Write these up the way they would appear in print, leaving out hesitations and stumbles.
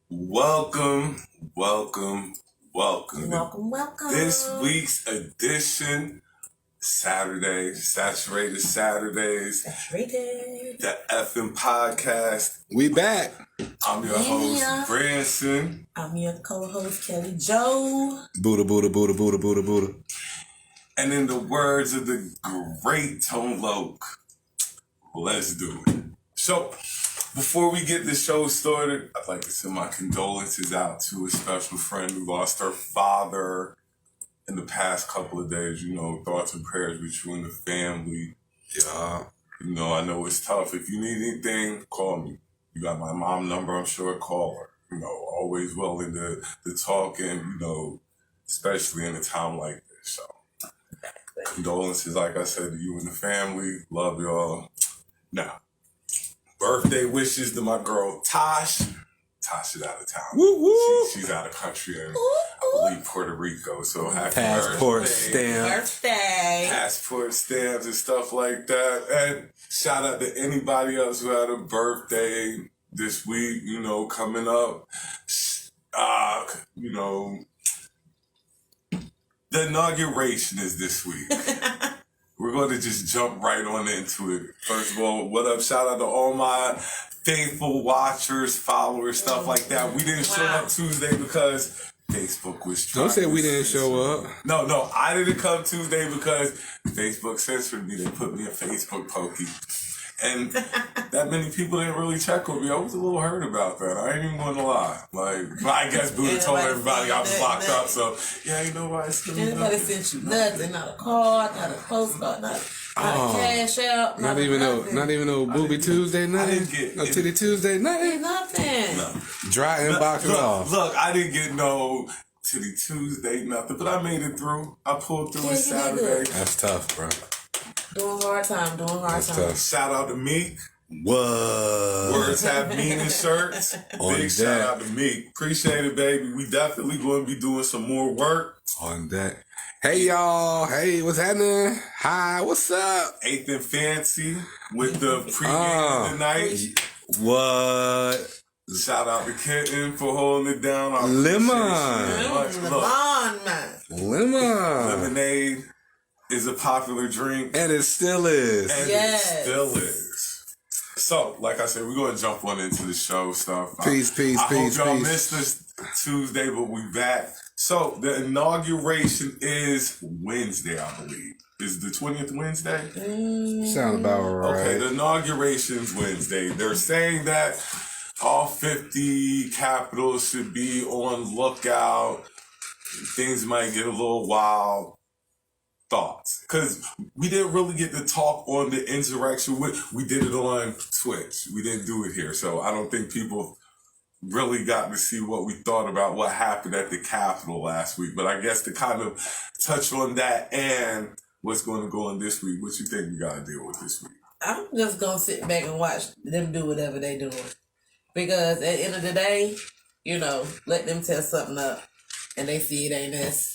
Welcome, welcome, welcome. Welcome. This week's edition, Saturday, Saturated Saturdays. The effing podcast. We back. I'm your host, Branson. I'm your co-host, Kelli Jo. Budha. And in the words of the great Tone Loc, let's do it. So, before we get the show started, I'd like to send my condolences out to a special friend who lost her father in the past couple of days. You know, thoughts and prayers with you and the family. Yeah. You know, I know it's tough. If you need anything, call me. You got my mom number, I'm sure. Call her. You know, always willing to talk and, you know, especially in a time like this. So, condolences, like I said, to you and the family. Love y'all. Now, birthday wishes to my girl Tosh. Tosh is out of town. Woo. She's out of country in, I believe, Puerto Rico. So happy passport birthday. stamp. Passport stamps and stuff like that. And shout out to anybody else who had a birthday this week, you know, coming up. You know, the inauguration is this week. We're going to just jump right on into it. First of all, what up? Shout out to all my faithful watchers, followers, stuff like that. We didn't show up Tuesday because Facebook was trying. Don't say we didn't show up. No, I didn't come Tuesday because Facebook censored me. They put me in Facebook pokey. And that many people didn't really check on me. I was a little hurt about that. I ain't even gonna lie. Like, I guess Budha told everybody I was locked up. So, yeah, you know why? Nobody sent you nothing. Not a card, not a postcard, not a cash out. Not even no Booby Tuesday, nothing. I didn't get no Titty Tuesday, nothing. No. Dry inbox off. Look, I didn't get no Titty Tuesday, nothing. But I made it through. I pulled through it Saturday. That's tough, bro. Doing hard time. Tough. Shout out to Meek. What? Words have meaning shirts. Big shout out to Meek. Appreciate it, baby. We definitely going to be doing some more work. On that. Hey, y'all. Hey, what's happening? Hi, what's up? 8th and Fancy with the pregame tonight. What? Shout out to Kitten for holding it down. Lemonade is a popular drink. And it still is. So, like I said, we're going to jump on into the show stuff. Peace. I hope y'all missed this Tuesday, but we back. So, the inauguration is Wednesday, I believe. Is the 20th Wednesday? Sound about right. Okay, the inauguration's Wednesday. They're saying that all 50 capitals should be on lookout. Things might get a little wild. Thoughts, because we didn't really get to talk on the insurrection. We did it on Twitch. We didn't do it here, so I don't think people really got to see what we thought about what happened at the Capitol last week. But I guess to kind of touch on that and what's going to go on this week, what you think we got to deal with this week? I'm just gonna sit back and watch them do whatever they doing, because at the end of the day, you know, let them test something up, and they see it ain't this.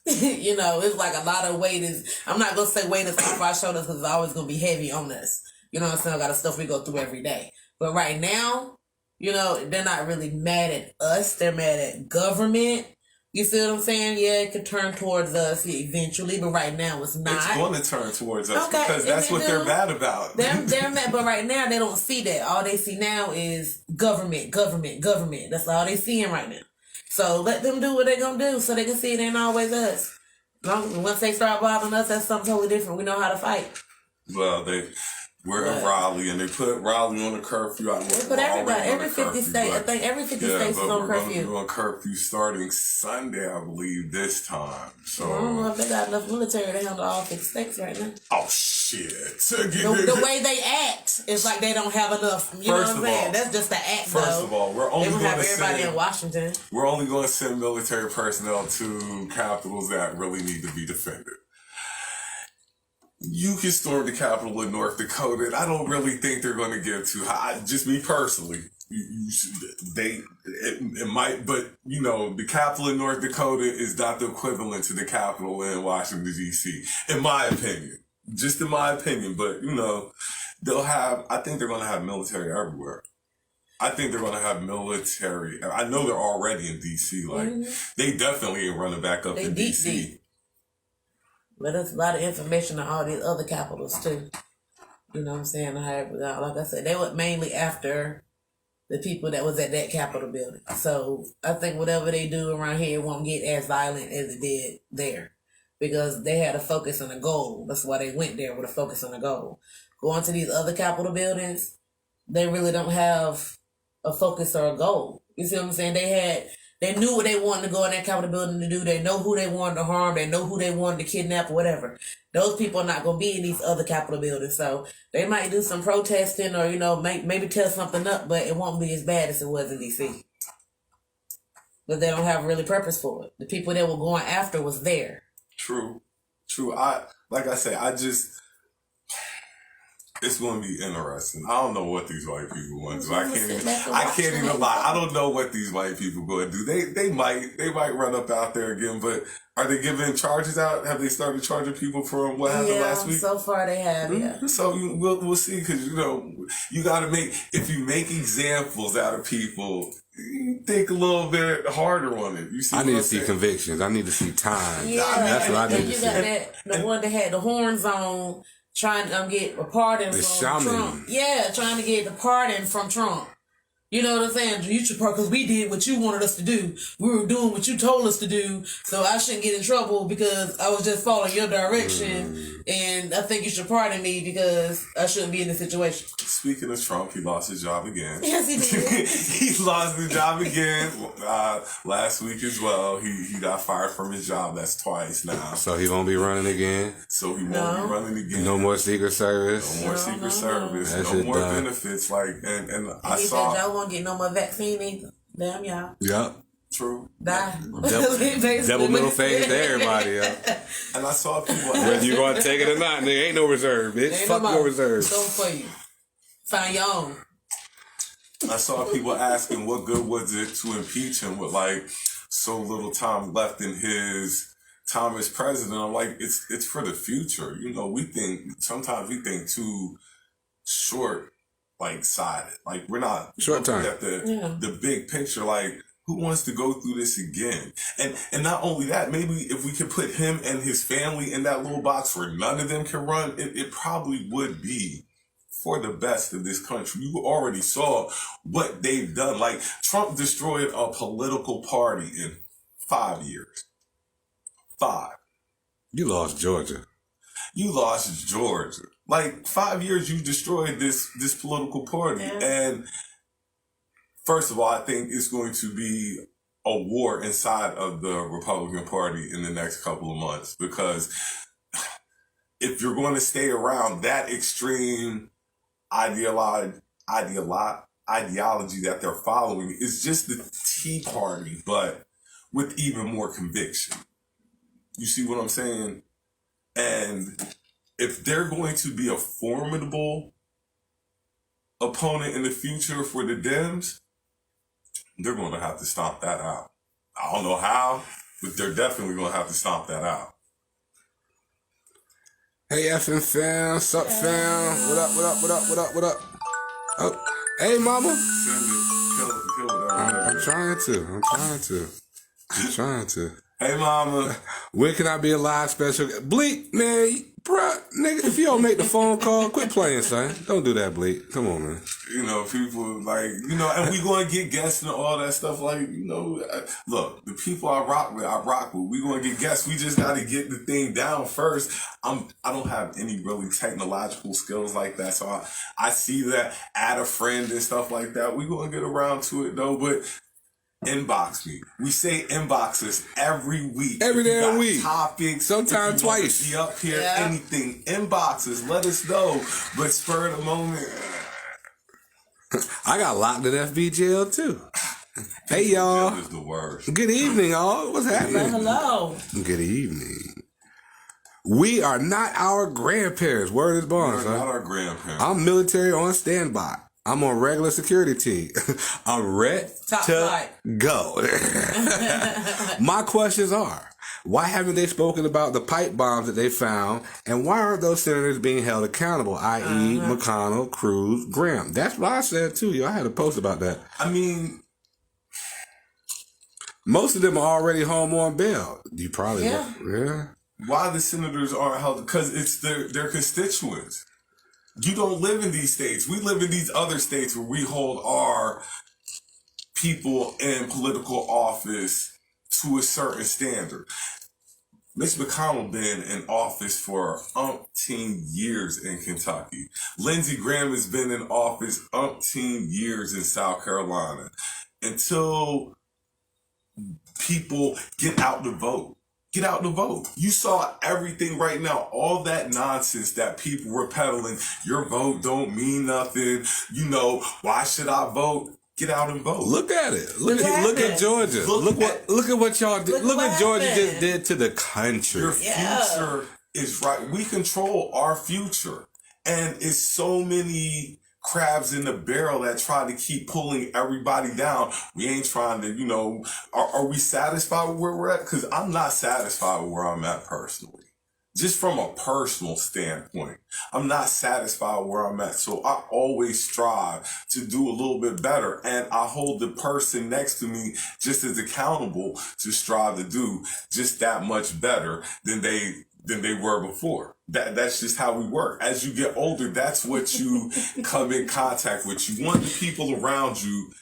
You know, it's like a lot of weight is, I'm not going to say weight is off our shoulders because it's always going to be heavy on us. You know what I'm saying? A lot of stuff we go through every day. But right now, you know, they're not really mad at us. They're mad at government. You see what I'm saying? Yeah, it could turn towards us eventually, but right now it's not. It's going to turn towards us because that's what they're mad about. They're mad, but right now they don't see that. All they see now is government. That's all they seeing right now. So let them do what they're going to do so they can see it ain't always us. Once they start bothering us, that's something totally different. We know how to fight. Well, we're in Raleigh, and they put Raleigh on a curfew. They put everybody, every 50 states. I think every 50 states is on curfew. We're on curfew starting Sunday, I believe, this time. So I don't know if they got enough military to handle all 50 states right now. Oh, shit. The way they act is like they don't have enough. You know what I'm saying? That's just the act, First of all, we're only going to have everybody in Washington. We're only going to send military personnel to capitals that really need to be defended. You can storm the capital in North Dakota, and I don't really think they're going to get too high. Just me personally. It might, but you know, the capital in North Dakota is not the equivalent to the capital in Washington, D.C., in my opinion. Just in my opinion, but you know, I think they're going to have military everywhere. I think they're going to have military. I know they're already in D.C. Like, they definitely ain't running back up They to deep, D.C. deep. But there's a lot of information on all these other capitals, too. You know what I'm saying? Like I said, they were mainly after the people that was at that Capitol building. So I think whatever they do around here won't get as violent as it did there. Because they had a focus on a goal. That's why they went there, with a focus on a goal. Going to these other Capitol buildings, they really don't have a focus or a goal. You see what I'm saying? They knew what they wanted to go in that Capitol building to do. They know who they wanted to harm. They know who they wanted to kidnap or whatever. Those people are not going to be in these other Capitol buildings. So they might do some protesting or, maybe tear something up, but it won't be as bad as it was in D.C. But they don't have really purpose for it. The people that were going after was there. True. It's going to be interesting. I don't know what these white people want to do. I can't even lie. I don't know what these white people going to do. They might run up out there again, but are they giving charges out? Have they started charging people for what happened last week? So far they have, yeah. So we'll see, because, you got to if you make examples out of people, you think a little bit harder on it. You see, I need to see convictions. I need to see time. Yeah, that's what I need to see. The one that had the horns on, trying to get a pardon from Trump. Yeah, trying to get the pardon from Trump. You know what I'm saying? You should pardon, because we did what you wanted us to do. We were doing what you told us to do, so I shouldn't get in trouble because I was just following your direction, and I think you should pardon me because I shouldn't be in this situation. Speaking of Trump, he lost his job again. Yes, he did. He lost his job again last week as well. He got fired from his job. That's twice now. So he won't be running again? So he won't be running again. No more Secret Service? No more Secret Service. No more benefits. And I saw... Y'all won't get no more vaccine either. Damn y'all. Yep. True. Die. Double middle face to everybody, yeah. And I saw people... Whether you going to take it or not, nigga, ain't no reserve, bitch. Fuck your reserve. Go for you. Find your own. I saw people asking what good was it to impeach him with so little time left in his time as president. I'm like, it's for the future. Sometimes we think too short, sided. We're not short time at the big picture. Who wants to go through this again? And not only that, maybe if we could put him and his family in that little box where none of them can run, it probably would be for the best of this country. You already saw what they've done. Trump destroyed a political party in 5 years. 5. You lost Georgia. 5 years you destroyed this political party. Yeah. And first of all, I think it's going to be a war inside of the Republican Party in the next couple of months, because if you're going to stay around that extreme ideology that they're following, is just the Tea Party, but with even more conviction. You see what I'm saying? And if they're going to be a formidable opponent in the future for the Dems, they're going to have to stomp that out. I don't know how, but they're definitely going to have to stomp that out. Hey, effing fam. Sup, fam? What up? Oh, hey, mama. Send it. Kill it. I'm trying to. Hey, mama. When can I be a live special? Bleak, man. Bruh, nigga, if you don't make the phone call, quit playing, son. Don't do that, Bleak. Come on, man. People and we going to get guests and all that stuff. Look, the people I rock with. We going to get guests. We just got to get the thing down first. I don't have any really technological skills like that. So I see that, add a friend and stuff like that. We going to get around to it, though. But inbox me. We say inboxes every week. Every damn week. Topics. Sometimes twice. Be up here. Yeah. Anything. Inboxes. Let us know. But spur of the moment. I got locked in FB jail too. Hey y'all. Jail is the worst. Good evening, all. What's happening? Hello. Good evening. We are not our grandparents. Word is bond, son. Not our grandparents. I'm military on standby. I'm on regular security team. I'm ready to go. My questions are, Why haven't they spoken about the pipe bombs that they found? And why aren't those senators being held accountable, i.e. McConnell, Cruz, Graham? That's what I said too, yo. I had a post about that. I mean, most of them are already home on bail. You probably yeah. Why the senators aren't held? Because it's their constituents. You don't live in these states. We live in these other states where we hold our people in political office to a certain standard. Mitch McConnell been in office for umpteen years in Kentucky. Lindsey Graham has been in office umpteen years in South Carolina. Until people get out to vote. Get out to vote. You saw everything right now. All that nonsense that people were peddling. Your vote don't mean nothing. You know, why should I vote? Get out and vote. Look at it. Look at Georgia. Look at what y'all did. Look what Georgia just did to the country. Your future is right. We control our future. And it's so many crabs in the barrel that try to keep pulling everybody down. We ain't trying to, you know, are we satisfied with where we're at? Because I'm not satisfied with where I'm at personally. Just from a personal standpoint, I'm not satisfied with where I'm at. So I always strive to do a little bit better. And I hold the person next to me just as accountable to strive to do just that much better than they were before. That's just how we work. As you get older, that's what you come in contact with. You want the people around you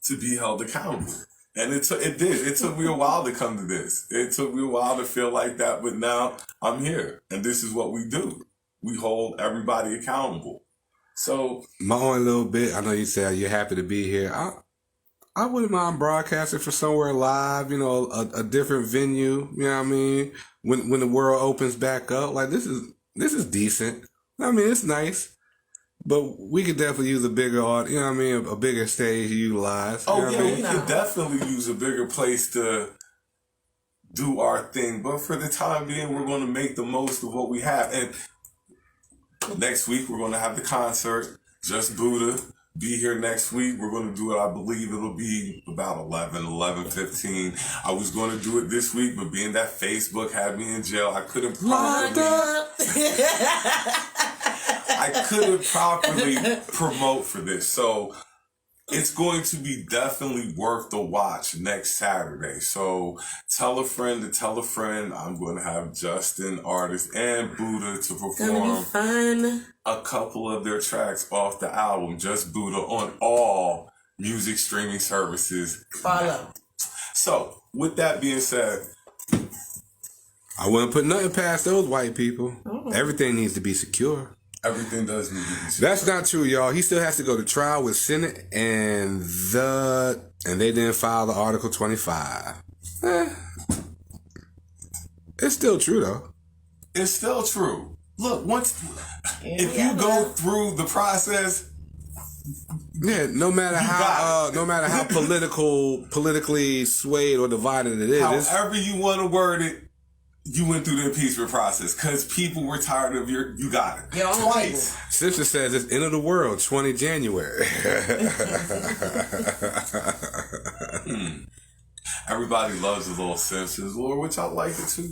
to be held accountable. And it took me a while to come to this. It took me a while to feel like that, but now I'm here. And this is what we do. We hold everybody accountable. So my only little bit, I know you said you're happy to be here. I wouldn't mind broadcasting for somewhere live, you know, a different venue, you know what I mean? When the world opens back up, like this is decent. I mean, it's nice. But we could definitely use a bigger audience, you know what I mean? A bigger stage to utilize. Oh, you know yeah, we could definitely use a bigger place to do our thing. But for the time being, we're going to make the most of what we have. And next week, we're going to have the concert, Just Budha. Be here next week. We're going to do it. I believe it'll be about 11:15. I was going to do it this week, but being that Facebook had me in jail, I couldn't properly promote for this. So it's going to be definitely worth the watch next Saturday. So tell a friend to tell a friend. I'm going to have Justin, artist, and Budha to perform a couple of their tracks off the album, Just Budha, on all music streaming services. Follow. So with that being said, I wouldn't put nothing past those white people. Everything needs to be secure. Everything does need to be secure. That's not true, y'all. He still has to go to trial with Senate and they didn't file the Article 25. It's still true though. It's still true. Look, if you go through the process, no matter how politically swayed or divided it is, however you want to word it, you went through the impeachment process because people were tired of you got it. Twice. Simpson says it's end of the world, 20 January. Everybody loves the little Simpsons, Lord, which I like it too.